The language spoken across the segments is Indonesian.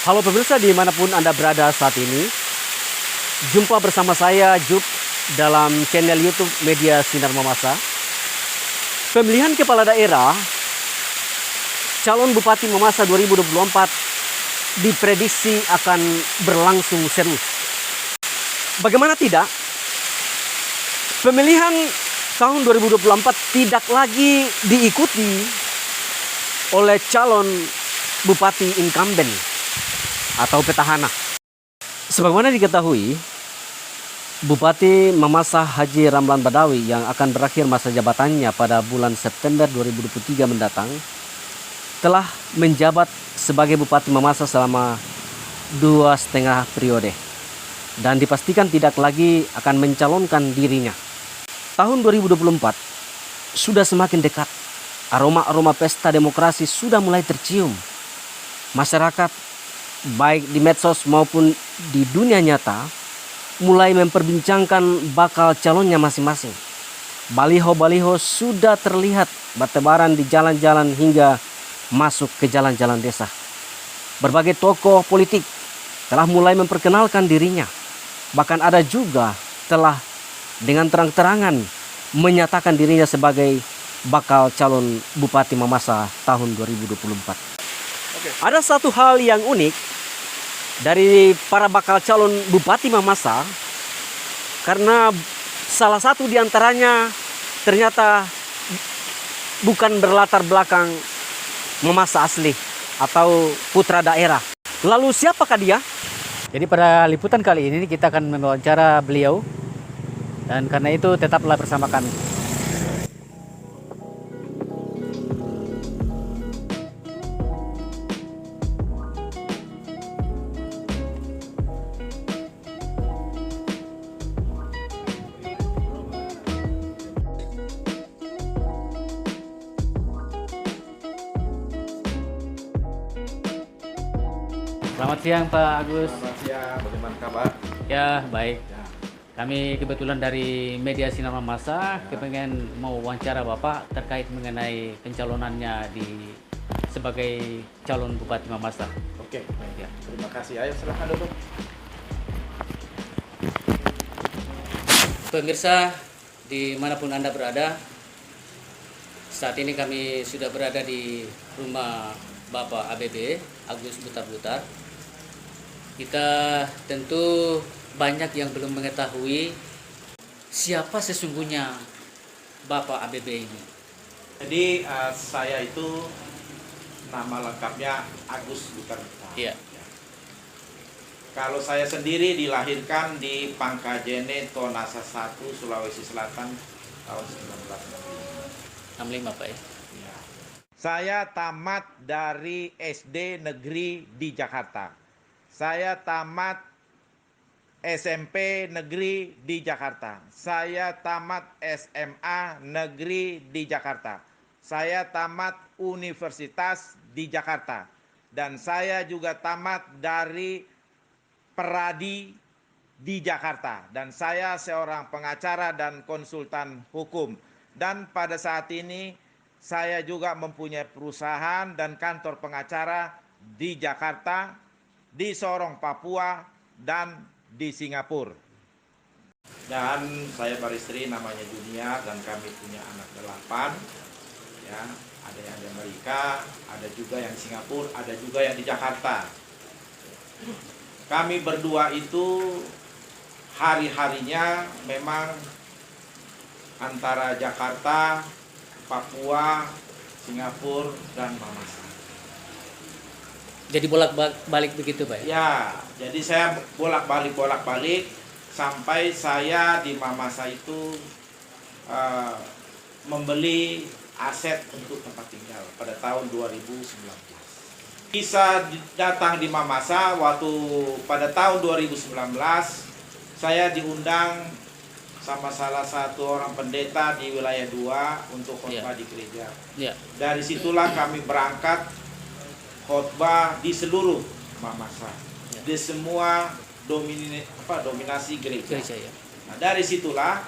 Halo pemirsa dimanapun Anda berada saat ini, jumpa bersama saya Juk dalam channel YouTube Media Sinar Mamasa. Pemilihan kepala daerah calon Bupati Mamasa 2024 diprediksi akan berlangsung seru. Bagaimana tidak? Pemilihan tahun 2024 tidak lagi diikuti oleh calon Bupati incumbent atau petahana. Sebagaimana diketahui, Bupati Mamasa Haji Ramlan Badawi yang akan berakhir masa jabatannya pada bulan September 2023 mendatang telah menjabat sebagai Bupati Mamasa selama 2,5 periode dan dipastikan tidak lagi akan mencalonkan dirinya. Tahun 2024 sudah semakin dekat. Aroma-aroma pesta demokrasi sudah mulai tercium. Masyarakat baik di medsos maupun di dunia nyata mulai memperbincangkan bakal calonnya masing-masing. Baliho-baliho sudah terlihat bertebaran di jalan-jalan hingga masuk ke jalan-jalan desa. Berbagai tokoh politik telah mulai memperkenalkan dirinya. Bahkan ada juga telah dengan terang-terangan menyatakan dirinya sebagai bakal calon Bupati Mamasa tahun 2024. Ada satu hal yang unik dari para bakal calon Bupati Mamasa, karena salah satu diantaranya ternyata bukan berlatar belakang Mamasa asli atau putra daerah. Lalu siapakah dia? Jadi pada liputan kali ini kita akan mewawancara beliau, dan karena itu tetaplah bersama kami. Selamat siang Pak Agus. Selamat siang, bagaimana kabar? Ya baik. Ya. Kami kebetulan dari Media Sinar Mamasa kepengen mau wawancara Bapak terkait mengenai pencalonannya sebagai calon Bupati Mamasa. Oke, baik. Ya. Terima kasih. Ayo silahkan duduk. Pemirsa dimanapun Anda berada, saat ini kami sudah berada di rumah Bapak ABB Agus Butar-Butar. Kita tentu banyak yang belum mengetahui siapa sesungguhnya Bapak ABB ini. Jadi saya itu nama lengkapnya Agus Butar-Butar. Iya. Ya. Kalau saya sendiri dilahirkan di Pangkajene, Tonasa 1, Sulawesi Selatan tahun 1965. 65 Pak ya. Ya. Saya tamat dari SD negeri di Jakarta. Saya tamat SMP negeri di Jakarta. Saya tamat SMA negeri di Jakarta. Saya tamat universitas di Jakarta. Dan saya juga tamat dari Peradi di Jakarta. Dan saya seorang pengacara dan konsultan hukum. Dan pada saat ini saya juga mempunyai perusahaan dan kantor pengacara di Jakarta, di Sorong, Papua, dan di Singapura. Dan saya beristri namanya Junia dan kami punya anak 8. Ya, ada yang di Amerika, ada juga yang di Singapura, ada juga yang di Jakarta. Kami berdua itu hari-harinya memang antara Jakarta, Papua, Singapura, dan Mamasa. Jadi bolak-balik begitu Pak ya? Ya, jadi saya bolak-balik sampai saya di Mamasa itu membeli aset untuk tempat tinggal pada tahun 2019. Bisa datang di Mamasa waktu pada tahun 2019 saya diundang sama salah satu orang pendeta di wilayah 2 untuk khotbah di gereja. Ya. Dari situlah kami berangkat khotbah di seluruh Mamasa, di semua dominasi gereja. Ya. Nah, dari situlah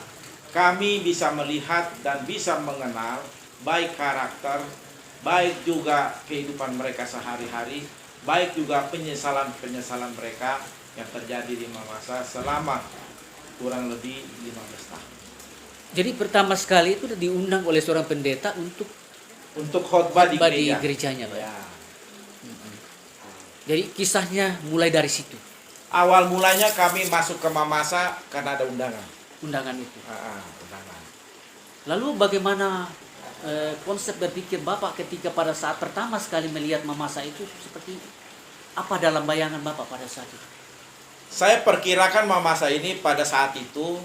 kami bisa melihat dan bisa mengenal baik karakter, baik juga kehidupan mereka sehari-hari, baik juga penyesalan-penyesalan mereka yang terjadi di Mamasa selama kurang lebih 15 tahun. Jadi pertama sekali itu diundang oleh seorang pendeta untuk Khotbah di khotbah di gereja. gerejanya, Pak. Ya. Jadi kisahnya mulai dari situ, Awal mulanya kami masuk ke Mamasa karena ada undangan. undangan itu. Undangan. Lalu bagaimana konsep berpikir Bapak ketika pada saat pertama sekali melihat Mamasa itu seperti apa dalam bayangan Bapak pada saat itu? Saya perkirakan Mamasa ini pada saat itu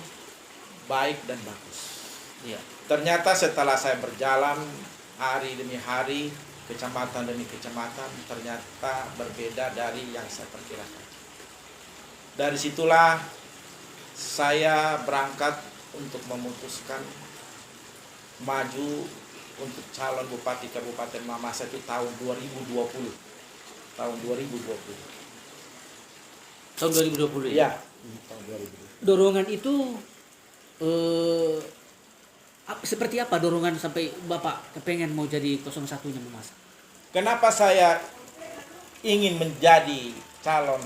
baik dan bagus. Iya. Ternyata setelah saya berjalan hari demi hari, kecamatan demi kecamatan, ternyata berbeda dari yang saya perkirakan. Dari situlah saya berangkat untuk memutuskan maju untuk calon bupati Kabupaten Mamasa itu tahun 2020. Tahun 2020. Tahun 2020 Iya, tahun 2020. Dorongan itu seperti apa dorongan sampai Bapak kepengen mau jadi 01-nya Mamasa? Kenapa saya ingin menjadi calon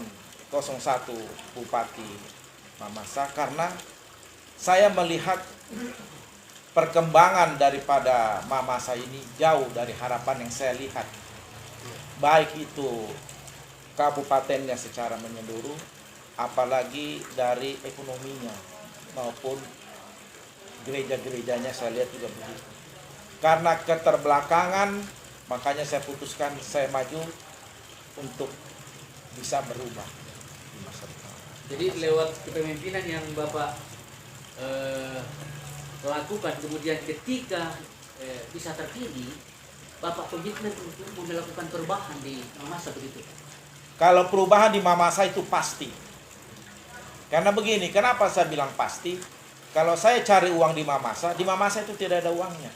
01 Bupati Mamasa? Karena saya melihat perkembangan daripada Mamasa ini jauh dari harapan yang saya lihat. Baik itu kabupatennya secara menyeluruh, apalagi dari ekonominya maupun gereja-gerejanya saya lihat juga begitu. Karena keterbelakangan, makanya saya putuskan saya maju untuk bisa berubah di masa depan. Jadi lewat kepemimpinan yang Bapak lakukan, kemudian ketika bisa terpilih, Bapak komitmen untuk melakukan perubahan di Mamasa begitu? Kalau perubahan di Mamasa itu pasti. Karena begini, kenapa saya bilang pasti? Kalau saya cari uang di Mamasa itu tidak ada uangnya.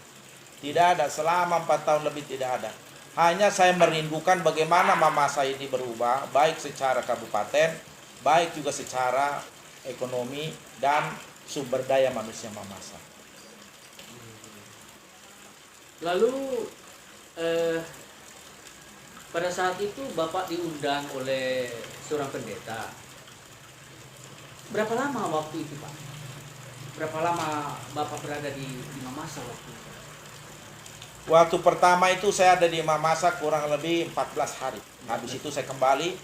Tidak ada, selama 4 tahun lebih tidak ada. Hanya saya merindukan bagaimana Mamasa ini berubah, baik secara kabupaten, baik juga secara ekonomi dan sumber daya manusia Mamasa. Lalu pada saat itu Bapak diundang oleh seorang pendeta. Berapa lama waktu itu, Pak? Berapa lama Bapak berada di Mamasa waktu itu? Waktu pertama itu saya ada di Mamasa kurang lebih 14 hari. Habis itu saya kembali,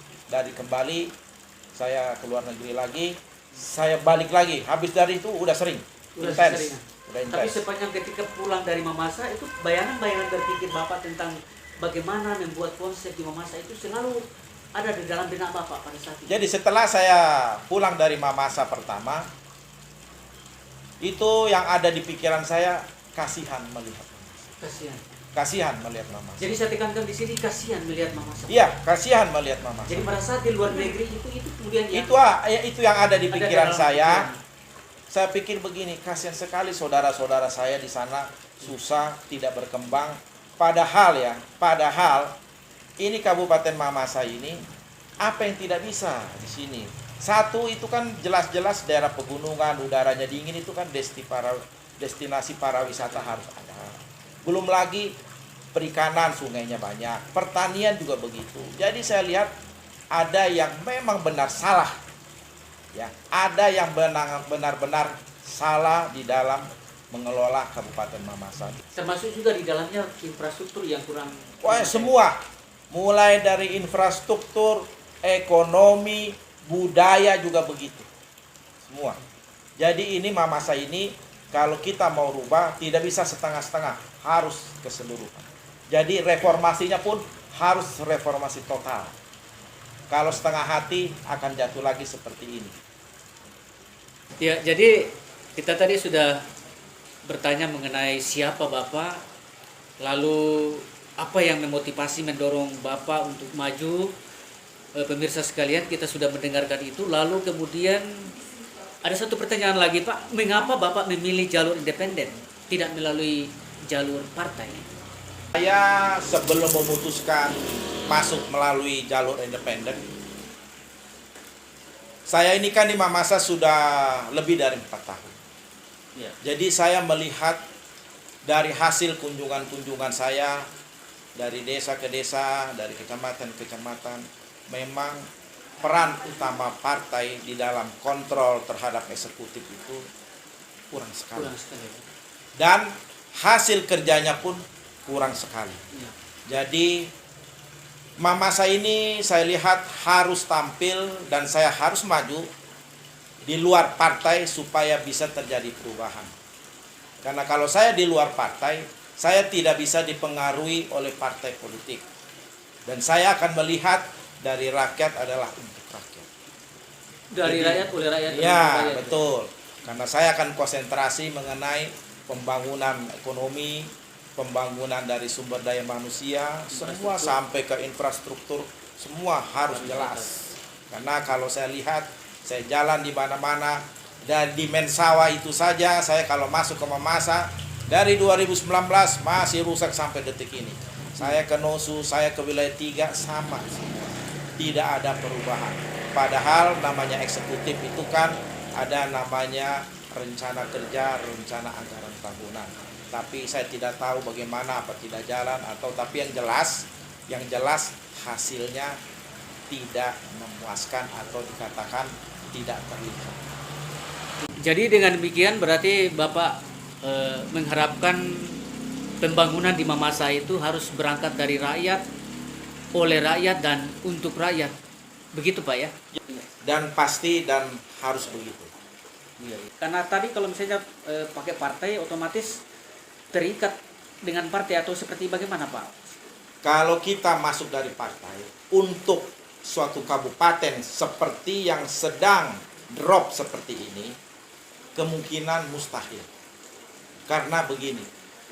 saya keluar negeri lagi, saya balik lagi. Habis dari itu udah sering, intens. Tapi sepanjang ketika pulang dari Mamasa itu bayangan-bayangan berpikir Bapak tentang bagaimana membuat konsep di Mamasa itu selalu ada di dalam benak Bapak pada saat itu. Jadi setelah saya pulang dari Mamasa pertama, itu yang ada di pikiran saya kasihan melihat Mamasa. Kasihan melihat Mamasa. Jadi saya tekankan di sini kasihan melihat Mamasa. Iya, kasihan melihat Mamasa. Jadi pada saat di luar negeri itu kemudian itu yang ada di pikiran saya. pikiran. Saya pikir begini, kasihan sekali saudara-saudara saya di sana susah, tidak berkembang. Padahal ini Kabupaten Mamasa ini apa yang tidak bisa di sini? Satu itu kan jelas-jelas daerah pegunungan, udaranya dingin, itu kan destinasi pariwisata harus ada. Belum lagi perikanan, sungainya banyak, pertanian juga begitu. Jadi saya lihat ada yang memang benar salah. Ya, ada yang benar-benar salah di dalam mengelola Kabupaten Mamasa. Termasuk juga di dalamnya infrastruktur yang kurang. Wah, semua. Mulai dari infrastruktur, ekonomi, budaya juga begitu. Semua. Jadi ini Mamasa ini kalau kita mau rubah tidak bisa setengah-setengah, harus keseluruhan. Jadi reformasinya pun harus reformasi total. Kalau setengah hati akan jatuh lagi seperti ini. Ya, jadi kita tadi sudah bertanya mengenai siapa Bapak, lalu apa yang memotivasi mendorong Bapak untuk maju. Pemirsa sekalian, kita sudah mendengarkan itu. Lalu kemudian ada satu pertanyaan lagi, Pak. Mengapa Bapak memilih jalur independen, tidak melalui jalur partai? Saya sebelum memutuskan masuk melalui jalur independen, saya ini kan di Mamasa sudah lebih dari 4 tahun. Ya. Jadi saya melihat dari hasil kunjungan-kunjungan saya dari desa ke desa, dari kecamatan ke kecamatan. Memang peran utama partai di dalam kontrol terhadap eksekutif itu kurang sekali. Kurang sekali. Dan hasil kerjanya pun kurang sekali. Ya. Jadi Mamasa ini saya lihat harus tampil dan saya harus maju di luar partai supaya bisa terjadi perubahan. Karena kalau saya di luar partai, saya tidak bisa dipengaruhi oleh partai politik. Dan saya akan melihat dari rakyat adalah untuk rakyat. Dari Jadi, rakyat oleh rakyat. Ya, oleh rakyat. betul. Karena saya akan konsentrasi mengenai pembangunan ekonomi, pembangunan dari sumber daya manusia, semua sampai ke infrastruktur, semua harus jelas. Karena kalau saya lihat, saya jalan di mana-mana, dan di Mensawa itu saja, saya kalau masuk ke Mamasa, dari 2019 masih rusak sampai detik ini. Saya ke Nosu, saya ke wilayah 3, sama. Tidak ada perubahan. Padahal namanya eksekutif itu kan ada namanya rencana kerja, rencana anggaran tahunan. Tapi saya tidak tahu bagaimana, apa tidak jalan, atau tapi yang jelas hasilnya tidak memuaskan atau dikatakan tidak terlihat. Jadi dengan demikian berarti Bapak mengharapkan pembangunan di Mamasa itu harus berangkat dari rakyat, oleh rakyat, dan untuk rakyat. Begitu Pak ya? Dan pasti dan harus begitu. Karena tadi kalau misalnya pakai partai otomatis terikat dengan partai atau seperti bagaimana Pak? Kalau kita masuk dari partai untuk suatu kabupaten seperti yang sedang drop seperti ini, kemungkinan mustahil. Karena begini,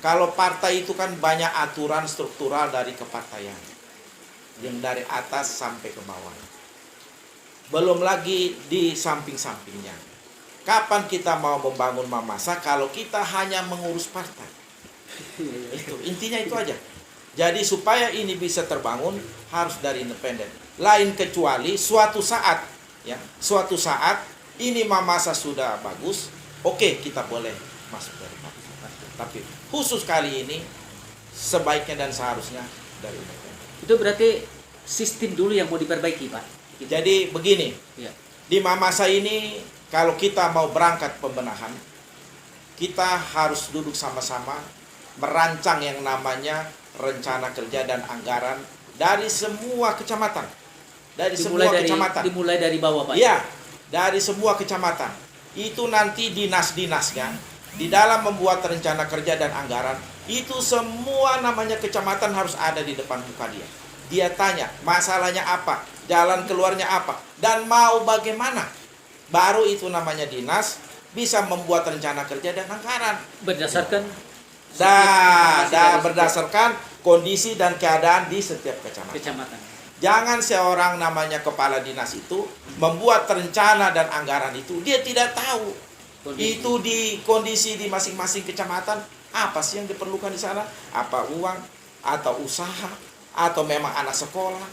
kalau partai itu kan banyak aturan struktural dari kepartaian, yang dari atas sampai ke bawah. Belum lagi di samping-sampingnya. Kapan kita mau membangun Mamasa kalau kita hanya mengurus partai? Itu intinya itu aja. Jadi supaya ini bisa terbangun harus dari independen. Lain kecuali suatu saat ini Mamasa sudah bagus, oke, kita boleh masuk dari partai. Tapi khusus kali ini sebaiknya dan seharusnya dari independen. Itu berarti sistem dulu yang mau diperbaiki Pak. Jadi begini, Ya. di Mamasa ini kalau kita mau berangkat pembenahan, kita harus duduk sama-sama merancang yang namanya rencana kerja dan anggaran dari semua kecamatan. Dimulai dari bawah Pak. Iya, dari semua kecamatan. Itu nanti dinas-dinasnya di dalam membuat rencana kerja dan anggaran, itu semua namanya kecamatan harus ada di depan muka dia. Dia tanya, masalahnya apa? Jalan keluarnya apa? Dan mau bagaimana? Baru itu namanya dinas bisa membuat rencana kerja dan anggaran. Berdasarkan Berdasarkan kondisi dan keadaan di setiap kecamatan. Jangan seorang namanya kepala dinas itu membuat rencana dan anggaran itu dia tidak tahu Kondisi. itu di kondisi di masing-masing kecamatan apa sih yang diperlukan di sana, apa uang atau usaha atau memang anak sekolah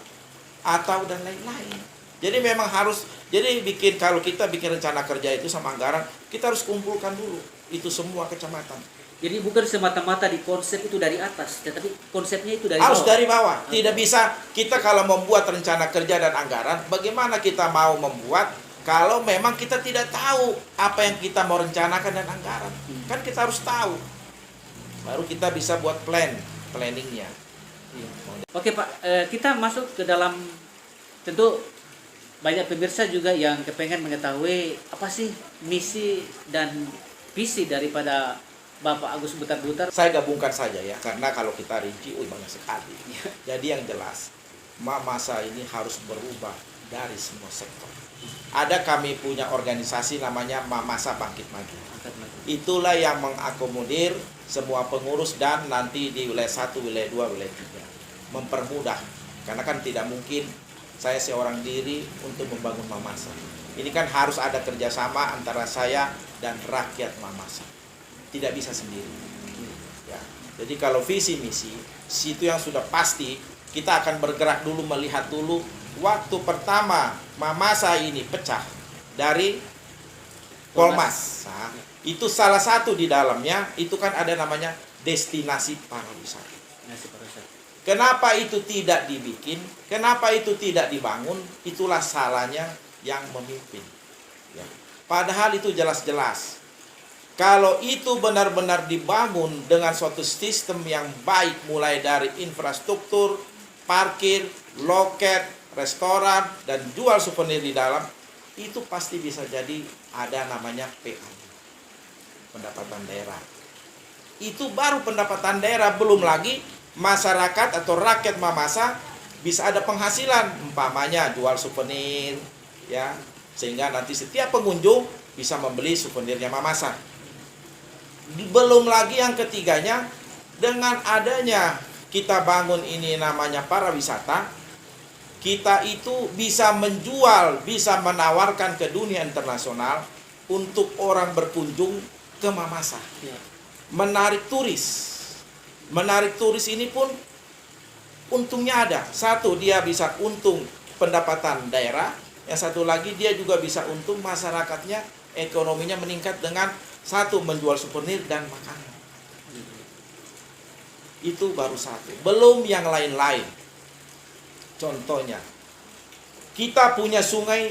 atau dan lain-lain. Jadi memang harus kalau kita bikin rencana kerja itu sama anggaran, kita harus kumpulkan dulu itu semua kecamatan. Jadi bukan semata-mata di konsep itu dari atas, tetapi konsepnya itu dari Harus bawah. dari bawah. Tidak bisa kita kalau membuat rencana kerja dan anggaran, bagaimana kita mau membuat kalau memang kita tidak tahu apa yang kita mau rencanakan dan anggaran. Kan kita harus tahu. Baru kita bisa buat planningnya. Iya. Oke Pak, kita masuk ke dalam, tentu banyak pemirsa juga yang kepengen mengetahui apa sih misi dan visi daripada Bapak Agus Butar-Butar. Saya gabungkan saja ya, karena kalau kita rinci, banyak sekali. Jadi yang jelas, Mamasa ini harus berubah dari semua sektor. Ada kami punya organisasi namanya Mamasa Bangkit Maju. Itulah yang mengakomodir semua pengurus dan nanti di wilayah 1, wilayah 2, wilayah 3. Mempermudah, karena kan tidak mungkin saya seorang diri untuk membangun Mamasa. Ini kan harus ada kerjasama antara saya dan rakyat Mamasa. Tidak bisa sendiri. Ya. Jadi kalau visi misi, situ yang sudah pasti, kita akan bergerak dulu, melihat dulu waktu pertama Mamasa ini pecah dari Polmas. Nah, itu salah satu di dalamnya, itu kan ada namanya destinasi pariwisata. Kenapa itu tidak dibikin? Kenapa itu tidak dibangun? Itulah salahnya yang memimpin. Ya. Padahal itu jelas-jelas. Kalau itu benar-benar dibangun dengan suatu sistem yang baik, mulai dari infrastruktur, parkir, loket, restoran, dan jual souvenir di dalam, itu pasti bisa jadi ada namanya PAD, pendapatan daerah. Itu baru pendapatan daerah, belum lagi masyarakat atau rakyat Mamasa bisa ada penghasilan, umpamanya jual souvenir, ya, sehingga nanti setiap pengunjung bisa membeli souvenirnya Mamasa. Belum lagi yang ketiganya, dengan adanya kita bangun ini namanya para wisata, kita itu bisa menjual, bisa menawarkan ke dunia internasional untuk orang berkunjung ke Mamasa. Ya. Menarik turis. Menarik turis ini pun untungnya ada. Satu, dia bisa untung pendapatan daerah. Yang satu lagi, dia juga bisa untung masyarakatnya, ekonominya meningkat dengan satu, menjual souvenir dan makanan. Itu baru satu. Belum yang lain-lain. Contohnya, kita punya sungai,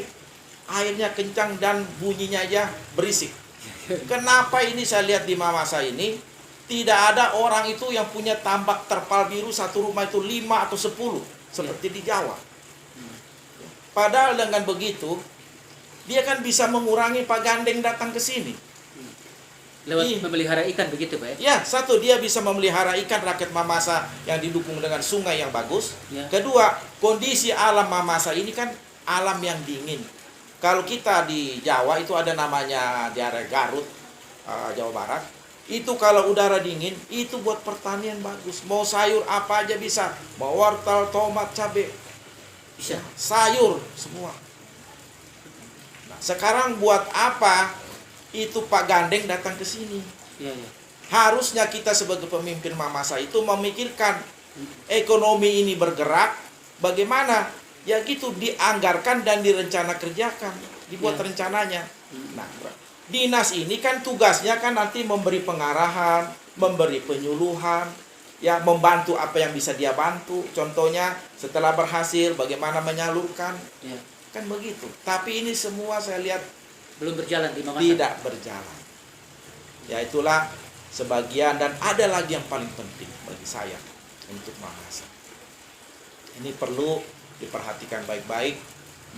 airnya kencang dan bunyinya aja berisik. Kenapa ini saya lihat di Mamasa ini, tidak ada orang itu yang punya tambak terpal biru satu rumah itu 5 atau 10, seperti di Jawa. Padahal dengan begitu, dia kan bisa mengurangi Pak Gandeng datang ke sini. Lewat memelihara ikan begitu Pak ya? Ya, satu, dia bisa memelihara ikan rakyat Mamasa yang didukung dengan sungai yang bagus. Ya. Kedua, kondisi alam Mamasa ini kan alam yang dingin. Kalau kita di Jawa itu ada namanya di area Garut, Jawa Barat. Itu kalau udara dingin, itu buat pertanian bagus. Mau sayur apa aja bisa. Mau wortel, tomat, cabai. Bisa. Sayur semua. Nah, sekarang buat apa itu Pak Gandeng datang ke sini? Ya, ya. Harusnya kita sebagai pemimpin Mamasa itu memikirkan ekonomi ini bergerak, bagaimana? Ya gitu, dianggarkan dan direncana kerjakan, dibuat Ya. rencananya. Nah, dinas ini kan tugasnya kan nanti memberi pengarahan, memberi penyuluhan, ya, membantu apa yang bisa dia bantu. Contohnya setelah berhasil bagaimana menyalurkan, Ya. kan begitu. Tapi ini semua saya lihat Belum berjalan di Mamasa. tidak berjalan. Ya itulah sebagian, dan ada lagi yang paling penting bagi saya untuk Mamasa. Ini perlu diperhatikan baik-baik,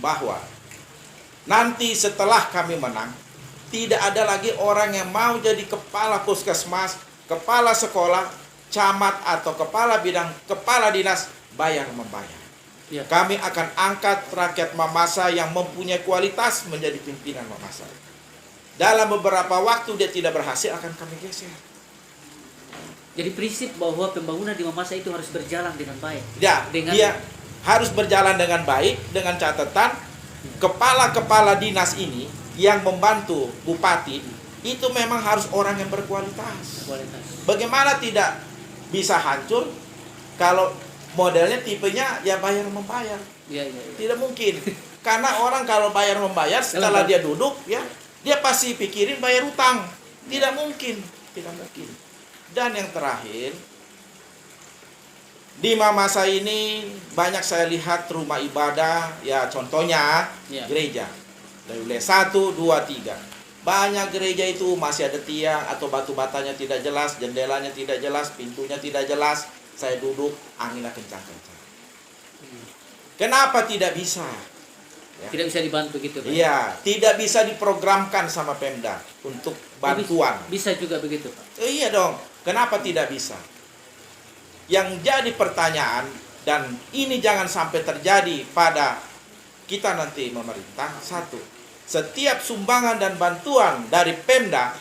bahwa nanti setelah kami menang, tidak ada lagi orang yang mau jadi kepala puskesmas, kepala sekolah, camat atau kepala bidang, kepala dinas bayar-membayar. Ya. Kami akan angkat rakyat Mamasa yang mempunyai kualitas menjadi pimpinan Mamasa. Dalam beberapa waktu dia tidak berhasil, akan kami geser. Jadi prinsip bahwa pembangunan di Mamasa itu harus berjalan dengan baik. Ya, Dengan- dia harus berjalan dengan baik, dengan catatan kepala-kepala dinas ini yang membantu bupati itu memang harus orang yang berkualitas. Kualitas. Bagaimana tidak bisa hancur kalau modelnya tipenya ya bayar membayar? Ya, ya, ya. Tidak mungkin. Karena orang kalau bayar membayar setelah dia duduk, ya, dia pasti pikirin bayar utang. Tidak mungkin, tidak mungkin. Dan yang terakhir, di Mamasa ini banyak saya lihat rumah ibadah, ya contohnya Ya. gereja. Dari wilayah 1, 2, 3. Banyak gereja itu masih ada tiang atau batu batanya tidak jelas, jendelanya tidak jelas, pintunya tidak jelas. Saya duduk, anginnya kencang-kencang. Kenapa tidak bisa? Ya. Tidak bisa dibantu gitu Pak. Iya, tidak bisa diprogramkan sama Pemda untuk bantuan. Bisa juga begitu Pak. Iya dong, kenapa tidak bisa? Yang jadi pertanyaan, dan ini jangan sampai terjadi pada kita nanti memerintah. Satu, setiap sumbangan dan bantuan dari Pemda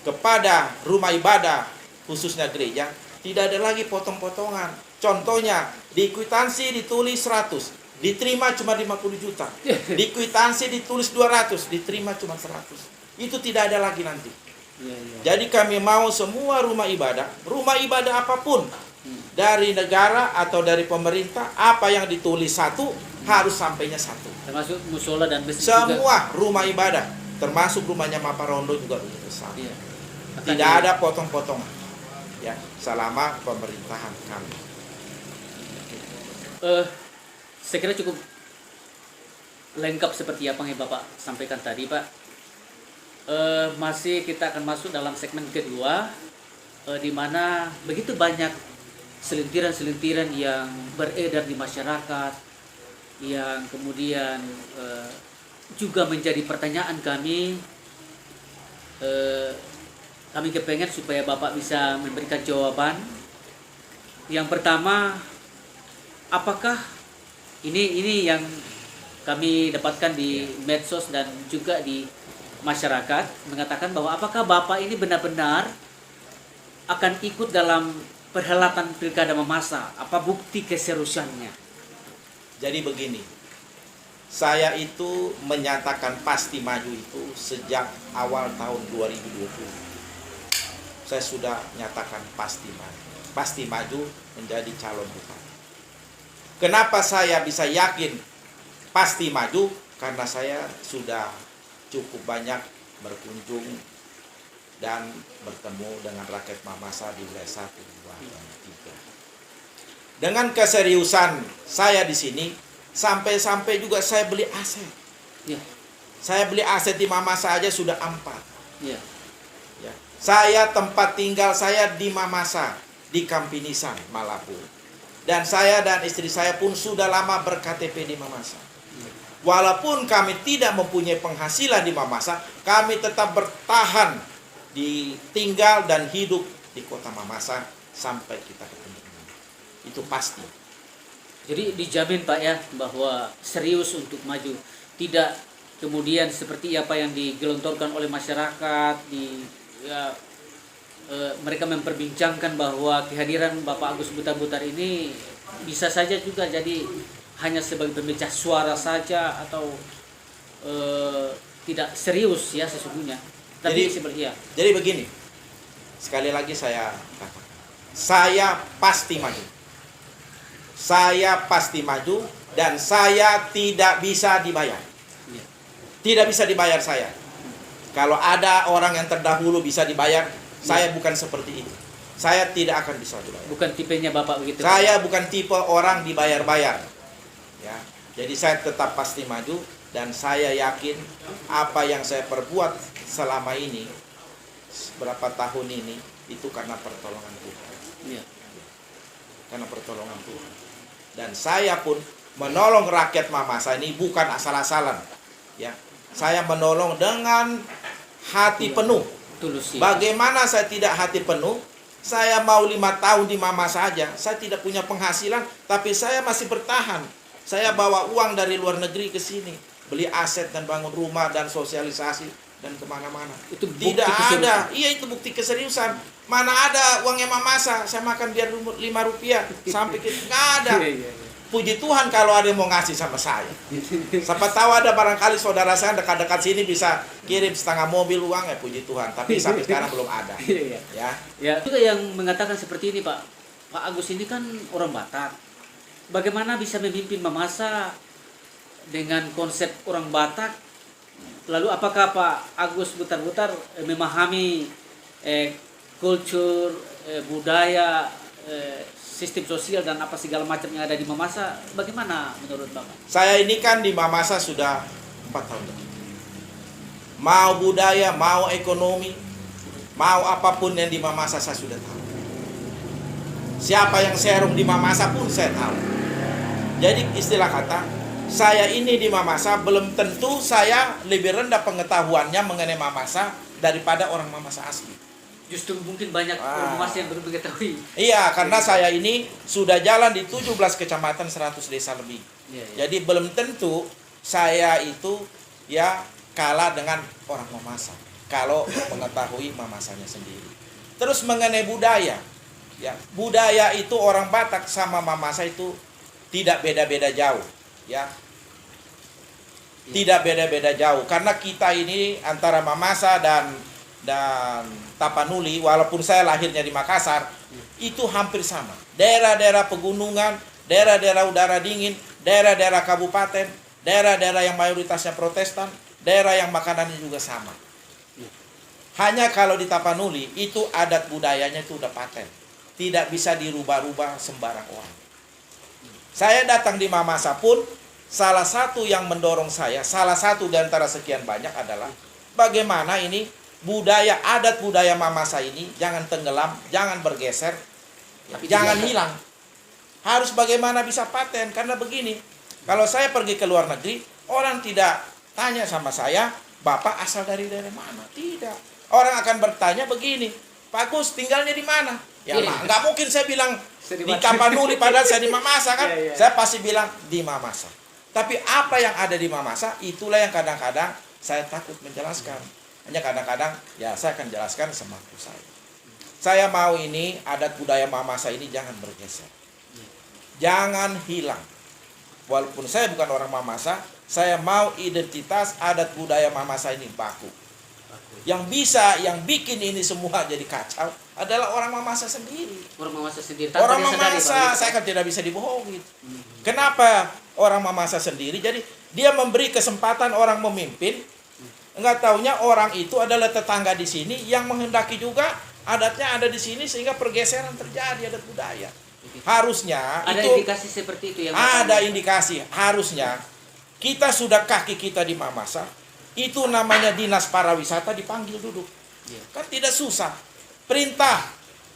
kepada rumah ibadah, khususnya gereja, tidak ada lagi potong-potongan. Contohnya, di kwitansi ditulis 100, diterima cuma 50 juta. Di kwitansi ditulis 200, diterima cuma 100. Itu tidak ada lagi nanti. Ya, ya. Jadi kami mau semua rumah ibadah apapun, dari negara atau dari pemerintah, apa yang ditulis 1 harus sampainya 1. Termasuk musola dan masjid juga. Semua rumah ibadah, termasuk rumahnya Maparondo juga begitu sama. Iya. Akan Tidak di- ada potong-potongan, ya, selama pemerintahan kami. Saya kira cukup lengkap seperti apa yang Bapak sampaikan tadi, Pak. Masih kita akan masuk dalam segmen kedua, di mana begitu banyak selintiran-selintiran yang beredar di masyarakat, yang kemudian juga menjadi pertanyaan kami. Kami kepengen supaya Bapak bisa memberikan jawaban. Yang pertama, apakah ini yang kami dapatkan di medsos dan juga di masyarakat mengatakan bahwa apakah Bapak ini benar-benar akan ikut dalam perhelatan pilkada Mamasa? Apa bukti keseriusannya? Jadi begini, saya itu menyatakan pasti maju itu sejak awal tahun 2020. Saya sudah nyatakan pasti maju menjadi calon bupati. Kenapa saya bisa yakin pasti maju? Karena saya sudah cukup banyak berkunjung dan bertemu dengan rakyat Mamasa di wilayah 1, 2, dan 3. Dengan keseriusan saya di sini, sampai-sampai juga saya beli aset. Ya. Saya beli aset di Mamasa aja sudah 4. Ya. Ya. Saya tempat tinggal saya di Mamasa, di Kampinisan, Malabo. Dan saya dan istri saya pun sudah lama berKTP di Mamasa. Walaupun kami tidak mempunyai penghasilan di Mamasa, kami tetap bertahan tinggal dan hidup di kota Mamasa sampai kita ketemu. Itu pasti. Jadi dijamin Pak ya bahwa serius untuk maju, tidak kemudian seperti apa yang digelontorkan oleh masyarakat mereka memperbincangkan bahwa kehadiran Bapak Agus Butar-Butar ini bisa saja juga jadi hanya sebagai pemecah suara saja atau tidak serius ya sesungguhnya. Tapi jadi begini, sekali lagi saya katakan, saya pasti maju. Saya pasti maju dan saya tidak bisa dibayar. Tidak bisa dibayar saya. Kalau ada orang yang terdahulu bisa dibayar, saya bukan seperti itu. Saya tidak akan bisa dibayar. Bukan tipenya Bapak begitu. Saya bukan tipe orang dibayar-bayar. Ya. Jadi saya tetap pasti maju dan saya yakin apa yang saya perbuat selama ini, berapa tahun ini, itu karena pertolongan Tuhan. Ya. Karena pertolongan Tuhan. Dan saya pun menolong rakyat Mamasa ini bukan asal-asalan. Ya. Saya menolong dengan hati penuh. Tulus. Bagaimana saya tidak hati penuh? Saya mau 5 tahun di Mamasa saja. Saya tidak punya penghasilan, tapi saya masih bertahan. Saya bawa uang dari luar negeri ke sini, beli aset dan bangun rumah dan sosialisasi dan kemana-mana. Itu bukti tidak keseriusan. ada. Iya, itu bukti keseriusan. Mana ada uangnya Mamasa? Saya makan biar Rp5 sampai nggak ada. Puji Tuhan kalau ada yang mau ngasih sama saya. Siapa tahu ada barangkali saudara saya dekat-dekat sini bisa kirim setengah mobil uang, ya puji Tuhan. Tapi sampai sekarang belum ada. Ya. Ya. Juga yang mengatakan seperti ini Pak. Pak Agus ini kan orang Batak. Bagaimana bisa memimpin Mamasa dengan konsep orang Batak? Lalu apakah Pak Agus Butar-Butar memahami kultur, budaya, sistem sosial dan apa segala macam yang ada di Mamasa? Bagaimana menurut Bapak? Saya ini kan di Mamasa sudah 4 tahun lebih. Mau budaya, mau ekonomi, mau apapun yang di Mamasa saya sudah tahu. Siapa yang serong di Mamasa pun saya tahu. Jadi istilah kata, saya ini di Mamasa belum tentu saya lebih rendah pengetahuannya mengenai Mamasa daripada orang Mamasa asli. Justru mungkin banyak orang Mamasa yang belum mengetahui. Iya, karena saya ini sudah jalan di 17 kecamatan 100 desa lebih. Ya. Jadi belum tentu saya itu ya kalah dengan orang Mamasa kalau mengetahui Mamasanya sendiri. Terus mengenai budaya, ya budaya itu orang Batak sama Mamasa itu tidak beda-beda jauh, ya. Tidak beda-beda jauh karena kita ini antara Mamasa dan Tapanuli, walaupun saya lahirnya di Makassar, itu hampir sama. Daerah-daerah pegunungan, daerah-daerah udara dingin, daerah-daerah kabupaten, daerah-daerah yang mayoritasnya Protestan, daerah yang makanannya juga sama. Hanya kalau di Tapanuli, itu adat budayanya itu udah paten. Tidak bisa dirubah-rubah sembarang orang. Saya datang di Mamasa pun, salah satu yang mendorong saya, salah satu di antara sekian banyak adalah bagaimana ini budaya, adat budaya Mamasa ini jangan tenggelam, jangan bergeser, Tapi jangan dijaga. hilang. Harus bagaimana bisa paten, karena begini, kalau saya pergi ke luar negeri, orang tidak tanya sama saya, Bapak asal dari daerah mana? Tidak. Orang akan bertanya begini, Pak Gus tinggalnya di mana? Ya, Iya. nggak mungkin saya bilang Saya di di Kapanuli padahal saya di Mamasa kan. Iya, iya. Saya pasti bilang di Mamasa. Tapi apa yang ada di Mamasa, itulah yang kadang-kadang saya takut menjelaskan. Hanya kadang-kadang, ya saya akan jelaskan semampu saya. Saya mau ini, adat budaya Mamasa ini jangan bergeser. Jangan hilang. Walaupun saya bukan orang Mamasa, saya mau identitas adat budaya Mamasa ini baku. Yang bisa, yang bikin ini semua jadi kacau adalah orang Mamasa sendiri. Orang Mamasa sendiri. Tanpa Orang dia sadari, Mamasa, Pak. saya kan tidak bisa dibohongi. Kenapa orang Mamasa sendiri? Jadi dia memberi kesempatan orang memimpin. Enggak taunya orang itu adalah tetangga di sini yang menghendaki juga adatnya ada di sini sehingga pergeseran terjadi adat budaya. Harusnya Ada itu indikasi seperti itu yang ada indikasi. Harusnya kita sudah kaki kita di Mamasa, itu namanya dinas pariwisata dipanggil duduk. Iya. Kan tidak susah. Perintah,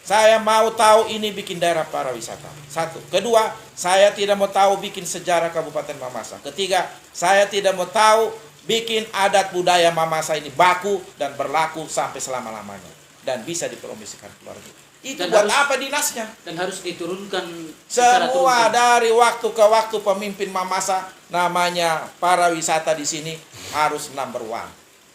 saya mau tahu ini bikin daerah pariwisata. Satu. Kedua, saya tidak mau tahu bikin sejarah Kabupaten Mamasa. Ketiga, saya tidak mau tahu bikin adat budaya Mamasa ini baku dan berlaku sampai selama-lamanya. Dan bisa dipromosikan keluar. Itu Dan buat harus- apa dinasnya? dan harus diturunkan secara Semua turun-temurun. dari waktu ke waktu pemimpin Mamasa namanya pariwisata di sini harus number one.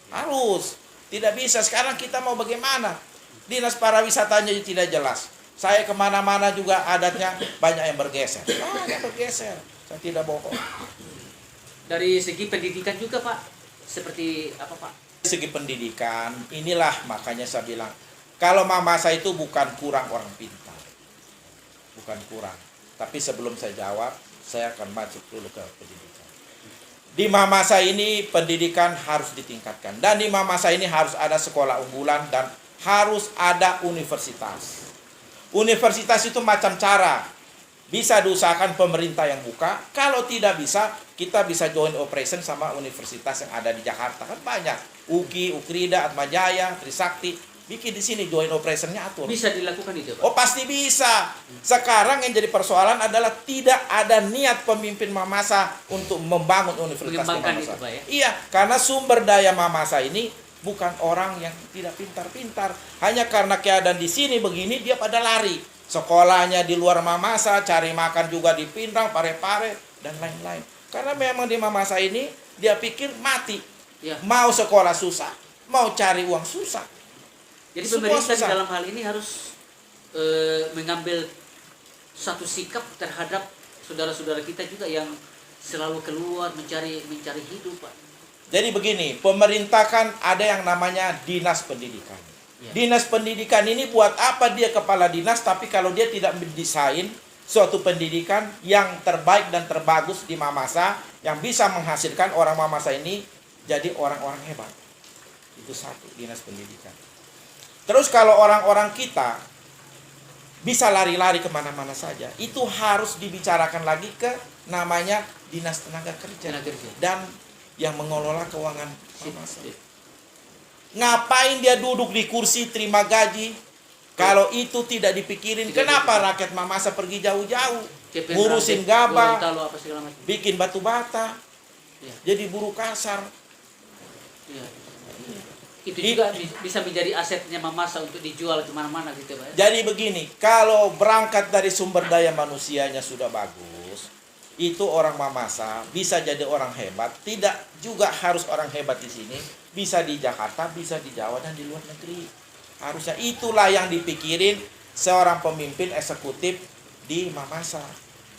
Harus. Tidak bisa. Sekarang kita mau bagaimana? Dinas pariwisatanya tidak jelas. Saya kemana-mana juga adatnya banyak yang bergeser. Banyak bergeser. Saya tidak bohong. Dari segi pendidikan juga, Pak. Seperti apa, Pak? Dari segi pendidikan, inilah makanya saya bilang, kalau Mamasa itu bukan kurang orang pintar. Bukan kurang. Tapi sebelum saya jawab, saya akan masuk dulu ke pendidikan. Di Mamasa ini pendidikan harus ditingkatkan. Dan di Mamasa ini harus ada sekolah unggulan dan harus ada universitas. Universitas itu macam cara. Bisa diusahakan pemerintah yang buka. Kalau tidak bisa, kita bisa join operation sama universitas yang ada di Jakarta. Kan banyak. UGI, Ukrida, Atmajaya, Trisakti. Bikin di sini join operationnya atur. Bisa dilakukan itu, Pak. Oh pasti bisa. Sekarang yang jadi persoalan adalah tidak ada niat pemimpin Mamasa untuk membangun universitas di Mengembangkan Mamasa. itu, Pak, ya? Iya, karena sumber daya Mamasa ini bukan orang yang tidak pintar-pintar. Hanya karena keadaan di sini begini dia pada lari. Sekolahnya di luar Mamasa, cari makan juga di Pindrang, Parepare dan lain-lain. Karena memang di Mamasa ini dia pikir mati. Ya. Mau sekolah susah, mau cari uang susah. Jadi Semua pemerintah di susah. dalam hal ini harus mengambil satu sikap terhadap saudara-saudara kita juga yang selalu keluar mencari hidup, Pak. Jadi begini, pemerintah kan ada yang namanya dinas pendidikan. Ya. Dinas pendidikan ini buat apa dia kepala dinas, tapi kalau dia tidak mendesain suatu pendidikan yang terbaik dan terbagus di Mamasa, yang bisa menghasilkan orang Mamasa ini jadi orang-orang hebat. Itu satu, dinas pendidikan. Terus kalau orang-orang kita bisa lari-lari kemana-mana saja, itu harus dibicarakan lagi ke namanya dinas tenaga kerja. Tenaga kerja. Dan yang mengelola keuangan Mamasa. Ngapain dia duduk di kursi terima gaji kalau itu tidak dipikirin? Tidak Kenapa dipikirin. rakyat Mamasa pergi jauh-jauh CPN ngurusin Rakyat, gabah, Gorontalo, apa segala macam. bikin batu bata, Ya. jadi buruh kasar. Ya. Itu juga bisa menjadi asetnya Mamasa untuk dijual kemana-mana gitu, Pak. Ya? Jadi begini, kalau berangkat dari sumber daya manusianya sudah bagus, itu orang Mamasa bisa jadi orang hebat. Tidak juga harus orang hebat di sini, bisa di Jakarta, bisa di Jawa dan di luar negeri. Harusnya itulah yang dipikirin seorang pemimpin eksekutif di Mamasa.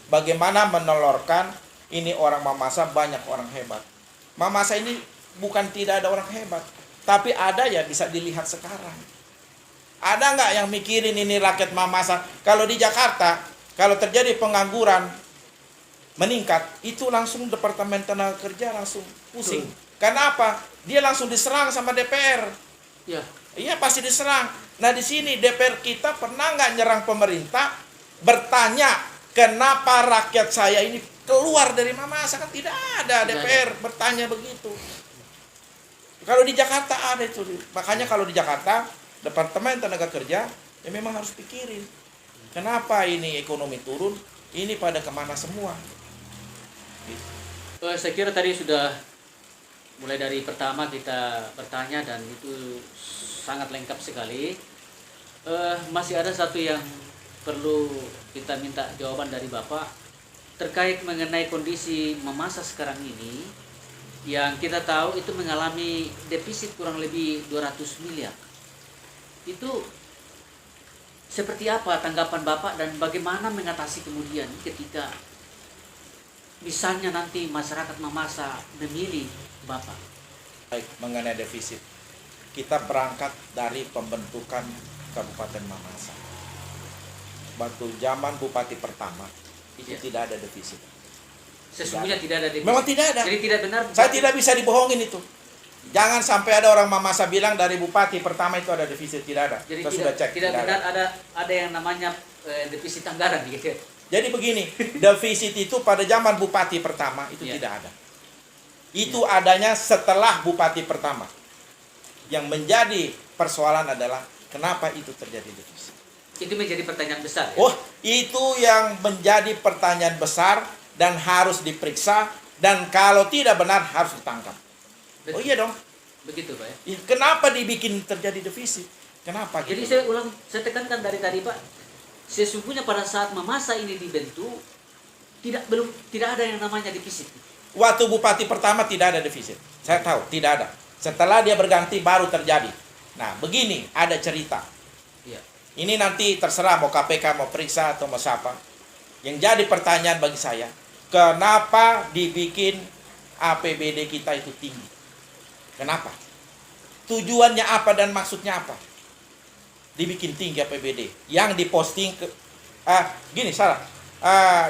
Bagaimana menelorkan ini orang Mamasa banyak orang hebat. Mamasa ini bukan tidak ada orang hebat, tapi ada ya bisa dilihat sekarang. Ada nggak yang mikirin ini rakyat Mamasa? Kalau di Jakarta, kalau terjadi pengangguran meningkat, itu langsung Departemen Tenaga Kerja langsung pusing. Karena apa? Dia langsung diserang sama DPR. Ya. Iya pasti diserang. Nah di sini DPR kita pernah nggak nyerang pemerintah? Bertanya Kenapa rakyat saya ini keluar dari Mamasa? Kan tidak ada Tidak DPR bertanya begitu. Kalau di Jakarta ada itu. Makanya kalau di Jakarta, Departemen Tenaga Kerja ya memang harus pikirin. Kenapa ini ekonomi turun? Ini pada kemana semua? Saya kira tadi sudah mulai dari pertama kita bertanya dan itu sangat lengkap sekali. Masih ada satu yang perlu kita minta jawaban dari Bapak terkait mengenai kondisi Mamasa sekarang ini yang kita tahu itu mengalami defisit kurang lebih 200 miliar. Itu seperti apa tanggapan Bapak dan bagaimana mengatasi kemudian ketika misalnya nanti masyarakat Mamasa memilih Bapak? Baik, mengenai defisit. Kita berangkat dari pembentukan Kabupaten Mamasa. Waktu zaman Bupati pertama itu Ya. tidak ada defisit. Sesungguhnya tidak ada defisit. Memang tidak ada. Jadi tidak benar. Saya tidak bisa dibohongin itu. Jangan sampai ada orang Mamasa bilang dari Bupati pertama itu ada defisit, tidak ada. Jadi Saya tidak, sudah cek. tidak tidak benar ada. ada yang namanya defisit anggaran gitu. Jadi begini, defisit itu pada zaman Bupati pertama itu Ya. tidak ada. Itu adanya setelah Bupati pertama. Yang menjadi persoalan adalah kenapa itu terjadi defisit. Itu menjadi pertanyaan besar. Ya? Oh, itu yang menjadi pertanyaan besar dan harus diperiksa dan kalau tidak benar harus ditangkap. Oh iya dong. Begitu Pak. Ya? Ya, kenapa dibikin terjadi defisit? Kenapa? Jadi gitu? saya tekankan dari tadi Pak, sesungguhnya pada saat Mamasa ini dibentuk tidak ada yang namanya defisit. Waktu Bupati pertama tidak ada defisit. Saya tahu, tidak ada. Setelah dia berganti baru terjadi. Nah, begini, ada cerita. Iya. Ini nanti terserah mau KPK mau periksa atau mau siapa. Yang jadi pertanyaan bagi saya, kenapa dibikin APBD kita itu tinggi? Kenapa? Tujuannya apa dan maksudnya apa? Dibikin tinggi APBD. Yang diposting gini salah.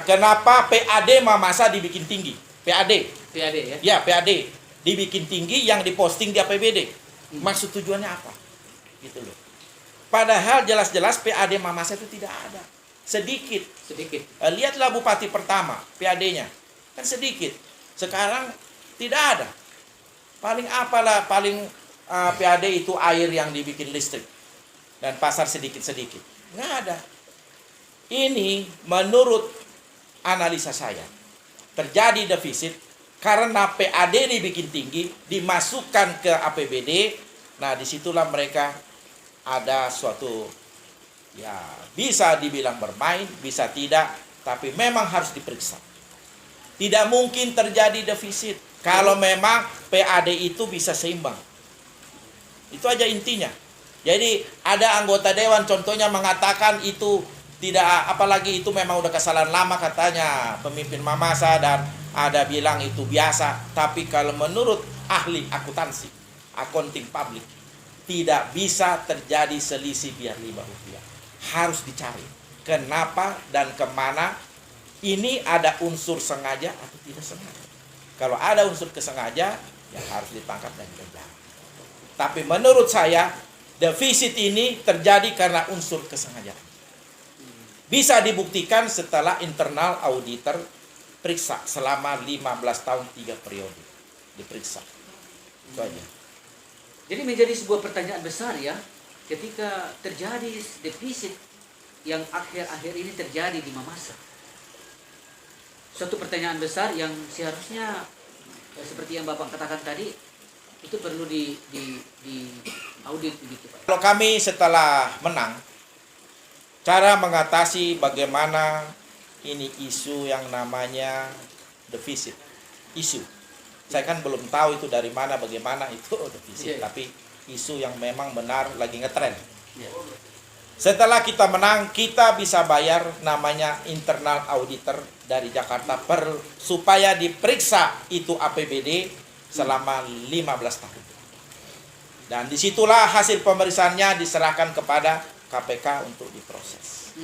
Kenapa PAD Mamasa dibikin tinggi? PAD. PAD ya. Ya, PAD dibikin tinggi yang diposting di APBD. Maksud tujuannya apa? Gitu loh. Padahal jelas-jelas PAD Mamasa itu tidak ada. Sedikit. Lihatlah Bupati pertama, PAD-nya. Kan sedikit. Sekarang tidak ada. Paling PAD itu air yang dibikin listrik. Dan pasar sedikit-sedikit. Nggak ada. Ini menurut analisa saya. Terjadi defisit karena PAD dibikin tinggi, dimasukkan ke APBD. Nah, disitulah mereka ada suatu, ya bisa dibilang bermain, bisa tidak, tapi memang harus diperiksa. Tidak mungkin terjadi defisit kalau memang PAD itu bisa seimbang. Itu aja intinya. Jadi ada anggota dewan contohnya mengatakan itu tidak, apalagi itu memang udah kesalahan lama katanya pemimpin Mamasa dan ada bilang itu biasa. Tapi kalau menurut ahli akuntansi, accounting public, tidak bisa terjadi selisih biar Rp5. Harus dicari kenapa dan kemana. Ini ada unsur sengaja atau tidak sengaja. Kalau ada unsur kesengaja, ya harus ditangkap dan dikejar. Tapi menurut saya, defisit ini terjadi karena unsur kesengajaan. Bisa dibuktikan setelah internal auditor periksa selama 15 tahun 3 periode. Diperiksa. Itu aja. Jadi menjadi sebuah pertanyaan besar ya, ketika terjadi defisit yang akhir-akhir ini terjadi di Mamasa. Suatu pertanyaan besar yang seharusnya seperti yang Bapak katakan tadi, itu perlu di audit begitu Pak. Kalau kami setelah menang, cara mengatasi bagaimana ini isu yang namanya defisit. Isu. Saya kan belum tahu itu dari mana, bagaimana itu defisit. Tapi isu yang memang benar lagi ngetren. Setelah kita menang, kita bisa bayar namanya internal auditor dari Jakarta supaya diperiksa itu APBD selama 15 tahun. Dan disitulah hasil pemeriksaannya diserahkan kepada KPK untuk diproses.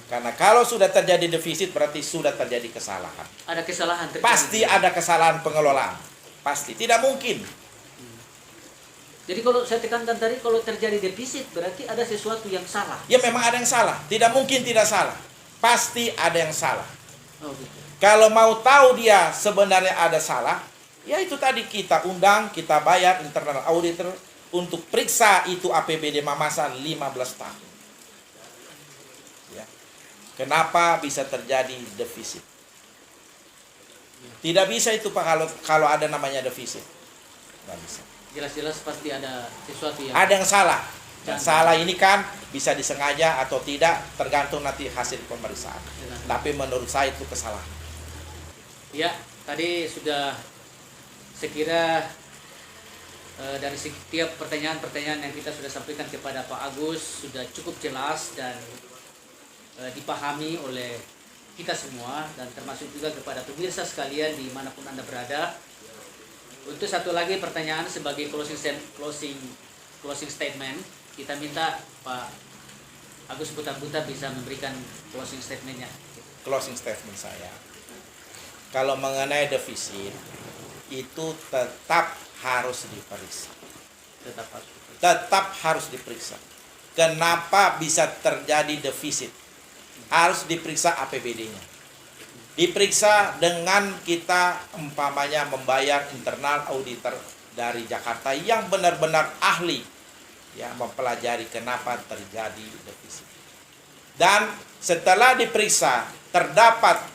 Karena kalau sudah terjadi defisit berarti sudah terjadi kesalahan. Ada kesalahan terjadi. Pasti ada kesalahan pengelolaan. Pasti, tidak mungkin. Jadi kalau saya tekankan tadi, kalau terjadi defisit berarti ada sesuatu yang salah. Ya memang ada yang salah. Tidak mungkin tidak salah. pasti ada yang salah. Oh, gitu. Kalau mau tahu dia sebenarnya ada salah, ya itu tadi kita undang, kita bayar internal auditor untuk periksa itu APBD Mamasa 15 tahun. Ya. Kenapa bisa terjadi defisit? Tidak bisa itu Pak kalau ada namanya defisit. Nggak bisa. Jelas-jelas pasti ada sesuatu yang Ada yang salah. Dan salah ini kan bisa disengaja atau tidak tergantung nanti hasil pemeriksaan. Tapi menurut saya itu kesalahan. Ya, tadi sudah sekira dari setiap pertanyaan-pertanyaan yang kita sudah sampaikan kepada Pak Agus sudah cukup jelas dan dipahami oleh kita semua dan termasuk juga kepada pemirsa sekalian dimanapun Anda berada. Untuk satu lagi pertanyaan sebagai closing statement, kita minta Pak Agus Buta-Buta bisa memberikan closing statementnya. Closing statement saya, kalau mengenai defisit itu tetap harus diperiksa. Tetap harus diperiksa. Kenapa bisa terjadi defisit? Harus diperiksa APBD-nya. Diperiksa dengan kita umpamanya membayar internal auditor dari Jakarta yang benar-benar ahli ya mempelajari kenapa terjadi defisit. Dan setelah diperiksa terdapat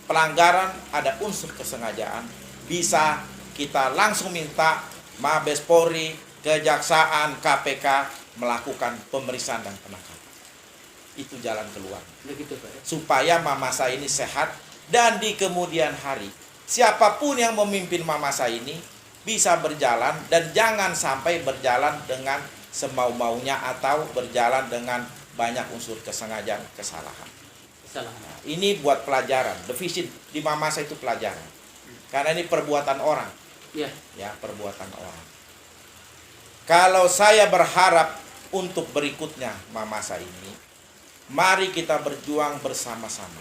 pelanggaran, ada unsur kesengajaan, bisa kita langsung minta Mabes Polri, Kejaksaan, KPK melakukan pemeriksaan dan penangkapan. Itu jalan keluar. Begitu, Pak. Supaya Mamasa ini sehat dan di kemudian hari siapapun yang memimpin Mamasa ini bisa berjalan dan jangan sampai berjalan dengan semau-maunya atau berjalan dengan banyak unsur kesengajaan, kesalahan. Nah, ini buat pelajaran. Defisit di Mamasa itu pelajaran. Karena ini perbuatan orang. Ya. Ya, perbuatan orang. Kalau saya berharap untuk berikutnya Mamasa ini, mari kita berjuang bersama-sama.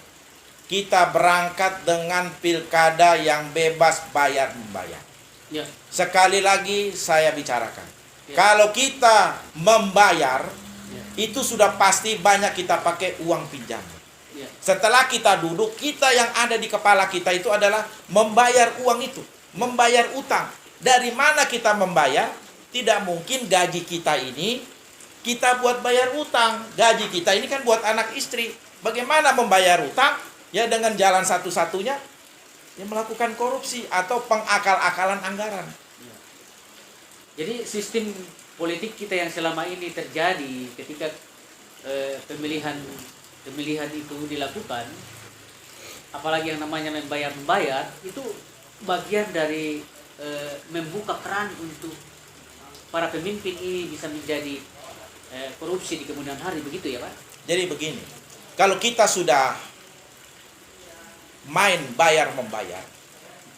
Kita berangkat dengan pilkada yang bebas bayar-membayar. Ya. Sekali lagi saya bicarakan. Ya. Kalau kita membayar, itu sudah pasti banyak kita pakai uang pinjam. Ya. Setelah kita duduk, kita yang ada di kepala kita itu adalah membayar uang itu. Membayar utang. Dari mana kita membayar? Tidak mungkin gaji kita ini kita buat bayar utang. Gaji kita ini kan buat anak istri. Bagaimana membayar utang? Ya dengan jalan satu-satunya ya melakukan korupsi atau pengakal-akalan anggaran. Jadi sistem politik kita yang selama ini terjadi ketika pemilihan itu dilakukan, apalagi yang namanya membayar itu bagian dari membuka keran untuk para pemimpin ini bisa menjadi korupsi di kemudian hari, begitu ya Pak? Jadi begini, kalau kita sudah main bayar-membayar,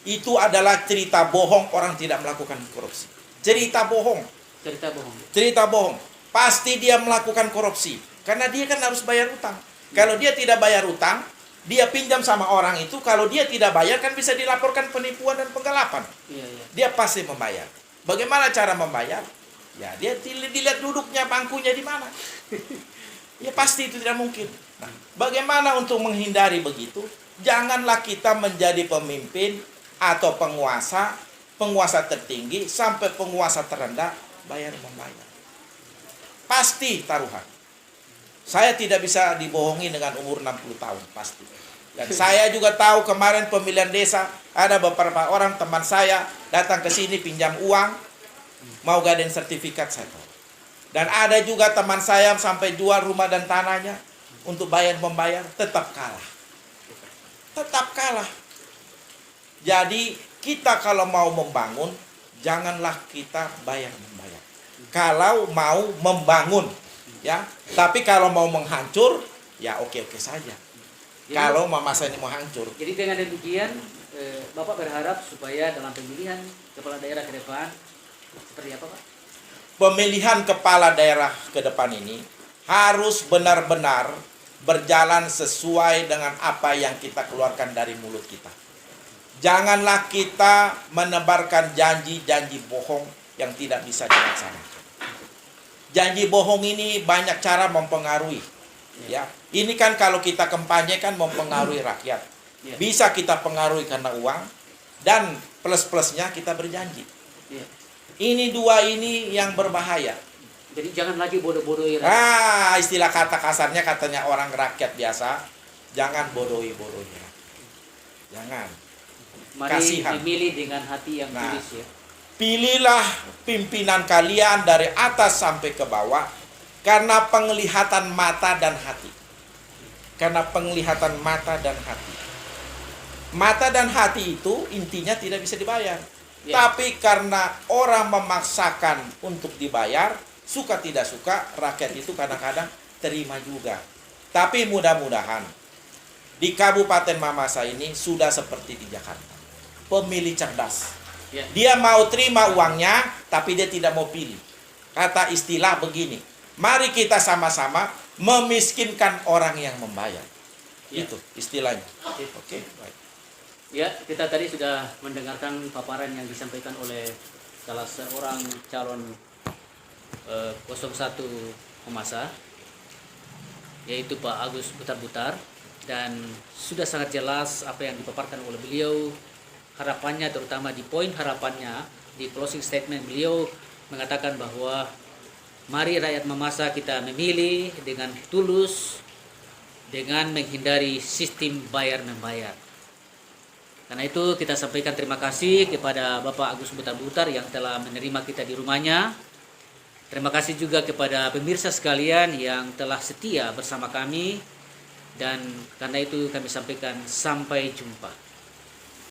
itu adalah cerita bohong orang tidak melakukan korupsi. Cerita bohong. Cerita bohong. Cerita bohong. Pasti dia melakukan korupsi. Karena dia kan harus bayar utang. Kalau dia tidak bayar utang, dia pinjam sama orang itu, kalau dia tidak bayar kan bisa dilaporkan penipuan dan penggelapan. Iya, iya. Dia pasti membayar. Bagaimana cara membayar? Ya, dia dilihat duduknya, bangkunya di mana. Ya pasti itu tidak mungkin. Nah, bagaimana untuk menghindari begitu? Janganlah kita menjadi pemimpin atau penguasa tertinggi sampai penguasa terendah bayar-membayar. Pasti taruhan. Saya tidak bisa dibohongi dengan umur 60 tahun, pasti. Dan saya juga tahu kemarin pemilihan desa, ada beberapa orang teman saya datang ke sini pinjam uang, mau gadain sertifikat saya tahu. Dan ada juga teman saya sampai jual rumah dan tanahnya untuk bayar-membayar, tetap kalah. Tetap kalah. Jadi kita kalau mau membangun, janganlah kita bayar-membayar. Kalau mau membangun, ya. Tapi kalau mau menghancur, ya oke-oke saja. Jadi, kalau Mamasa ini mau hancur. Jadi dengan demikian, Bapak berharap supaya dalam pemilihan kepala daerah ke depan, seperti apa Pak? Pemilihan kepala daerah ke depan ini harus benar-benar berjalan sesuai dengan apa yang kita keluarkan dari mulut kita. Janganlah kita menebarkan janji-janji bohong yang tidak bisa dilaksanakan. Janji bohong ini banyak cara mempengaruhi. Ya, ini kan kalau kita kampanye kan mempengaruhi rakyat. Ya. Bisa kita pengaruhi karena uang, dan plus-plusnya kita berjanji. Ya. Ini dua ini yang berbahaya. Jadi jangan lagi bodoh-bodohi rakyat. Istilah kata kasarnya katanya orang rakyat biasa, jangan bodohi-bodohi rakyat. Jangan. Mari kasihan. memilih dengan hati yang Nah. tulus ya. Pilihlah pimpinan kalian dari atas sampai ke bawah karena penglihatan mata dan hati. Karena penglihatan mata dan hati. Mata dan hati itu intinya tidak bisa dibayar. Ya. Tapi karena orang memaksakan untuk dibayar, suka tidak suka, rakyat itu kadang-kadang terima juga. Tapi mudah-mudahan di Kabupaten Mamasa ini sudah seperti di Jakarta. Pemilih cerdas. Ya. Dia mau terima uangnya, tapi dia tidak mau pilih. Kata istilah begini, mari kita sama-sama memiskinkan orang yang membayar. Ya. Itu istilahnya. Oke. Oke, baik. Ya, kita tadi sudah mendengarkan paparan yang disampaikan oleh salah seorang calon 01 Mamasa, yaitu Pak Agus Butar-Butar, dan sudah sangat jelas apa yang dipaparkan oleh beliau. Harapannya, terutama di poin harapannya, di closing statement beliau mengatakan bahwa mari rakyat Mamasa kita memilih dengan tulus, dengan menghindari sistem bayar-membayar. Karena itu kita sampaikan terima kasih kepada Bapak Agus Butar-Butar yang telah menerima kita di rumahnya. Terima kasih juga kepada pemirsa sekalian yang telah setia bersama kami. Dan karena itu kami sampaikan sampai jumpa.